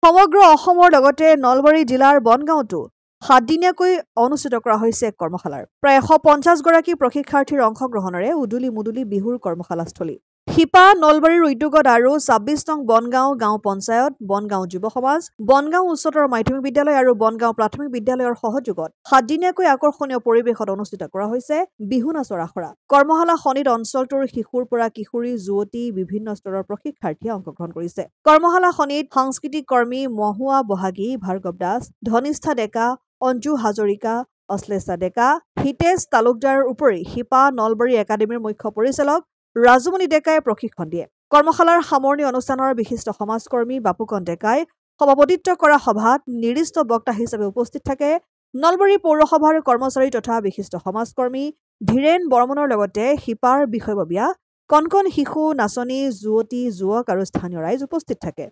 সমগ্ৰ অসমৰ লগতে নলবাৰী জিলাৰ বনগাঁওতো 7 দিনীয়াকৈ অনুষ্ঠিত কৰা হৈছে কৰ্মশালাৰ প্ৰায় 150 গৰাকী প্ৰশিক্ষাৰ্থীৰ অংশগ্ৰহণৰে উদুলি মুদুলি বিহুৰ কৰ্মশালাস্থলী শিপা নলবাৰীৰ উদ্যোগত আৰু 26 নং বনগাঁও গাঁও পঞ্চায়ত বনগাঁও যুৱ সমাজ বনগাঁও উচ্চতৰ মাধ্যমিক বিদ্যালয় আৰু বনগাঁও প্ৰাথমিক বিদ্যালয়ৰ সহযোগত 7 দিনীয়াকৈ আকৰ্ষণীয় পৰিৱেশত অনুষ্ঠিত কৰা হৈছে বিহু নাচৰ আখৰা কৰ্মশালাখনিত অঞ্চলটোৰ শিশুৰ পৰা কিশোৰী যুৱতী বিভিন্ন স্তৰৰ প্ৰশিক্ষাৰ্থীয়ে অংশগ্ৰহণ কৰিছে কৰ্মশালাখনিত সাংস্কৃতিক কৰ্মী মহুৱা বহাগী ভাৰ্গৱ দাস ধনিষ্ঠা ডেকা অঞ্জু হাজৰিকা অশ্লেষা ডেকা হিতেশ তালুকদাৰৰ উপৰি শিপা নলবাৰী একাডেমীৰ মুখ্য পৰিচালক ৰাজমণি ডেকাই প্ৰশিক্ষণ দিয়ে কৰ্মশালাৰ সামৰণি অনুষ্ঠানৰ বিশিষ্ট সমাজকৰ্মী বাপুকন ডেকাই সভাপতিত্ব কৰা সভাত নিৰ্দিষ্ট বক্তা হিচাপে উপস্থিত থাকে নলবাৰী পৌৰসভাৰ কৰ্মচাৰী তথা বিশিষ্ট সমাজকৰ্মী ধীৰেন বৰ্মনৰ লগতে শিপাৰ বিষয়ববীয়া কণকণ শিশু নাচনী যুৱতী যুৱক আৰু স্থানীয় ৰাইজ উপস্থিত থাকে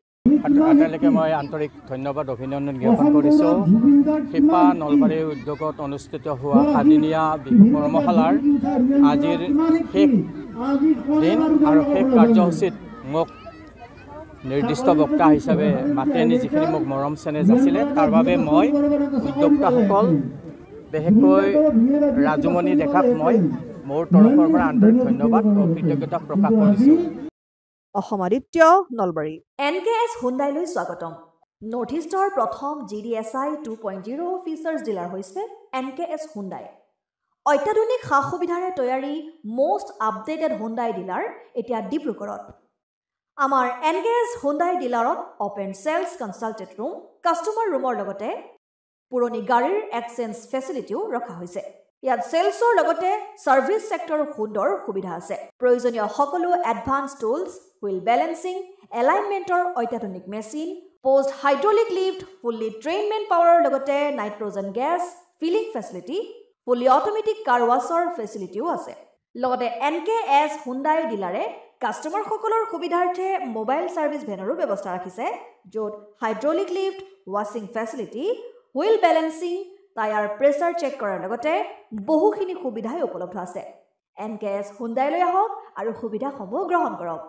আটাইলৈকে মই আন্তৰিক ধন্যবাদ অভিনন্দন জ্ঞাপন কৰিছোঁ শিপা নলবাৰী উদ্যোগত অনুষ্ঠিত হোৱা 7 দিনীয়া বিহু কৰ্মশালাৰ আজিৰ শেষ দিন আৰু শেষ কাৰ্যসূচীত মোক নিৰ্দিষ্ট বক্তা হিচাপে মাতি আনি যিখিনি মোক মৰম চেনেহ যাচিলে তাৰ বাবে মই উদ্যোক্তাসকল বিশেষকৈ ৰাজমণি ডেকাক মই মোৰ তৰফৰ পৰা আন্তৰিক ধন্যবাদ আৰু কৃতজ্ঞতা প্ৰকাশ কৰিছোঁ অসমাদিত্য নলবাৰী NKS হুণ্ডাইলৈ স্বাগতম নৰ্থ ইষ্টৰ প্ৰথম GDSI 2.0 ফিচাৰ্ছ ডিলাৰ হৈছে NKS হুণ্ডাই অত্যাধুনিক সা-সুবিধাৰে তৈয়াৰী মোষ্ট আপডেটেড হুণ্ডাই ডিলাৰ এতিয়া ডিব্ৰুগড়ত আমাৰ NKS হুণ্ডাই ডিলাৰত open sales consultant room customer ৰুমৰ লগতে পুৰণি গাড়ীৰ এক্সচেঞ্জ ফেচিলিটিও ৰখা হৈছে ইয়াত সেলছৰ লগতে সাৰ্ভিস সেক্টৰৰ সুন্দৰ সুবিধা আছে প্ৰয়োজনীয় সকলো এডভান্স টুলছ হুইল বেলেন্সিং এলাইনমেন্টৰ অত্যাধুনিক machine post hydraulic lift fully ট্ৰেইনমেন্ট পাৱাৰৰ লগতে nitrogen gas filling facility fully automatic car washer ফেচিলিটিও আছে লগতে NKS হুণ্ডাই ডিলাৰে কাস্টমাৰ সকলৰ সুবিধাৰ্থে মোবাইল সাৰ্ভিস ভেনৰো ব্যৱস্থা ৰাখিছে য'ত হাইড্ৰলিক লিফ্ট ৱাছিং facility wheel balancing tyre pressure check কৰাৰ লগতে বহুখিনি সুবিধাই উপলব্ধ আছে NKS হুণ্ডাইলৈ আহক আৰু সুবিধাসমূহ গ্ৰহণ কৰক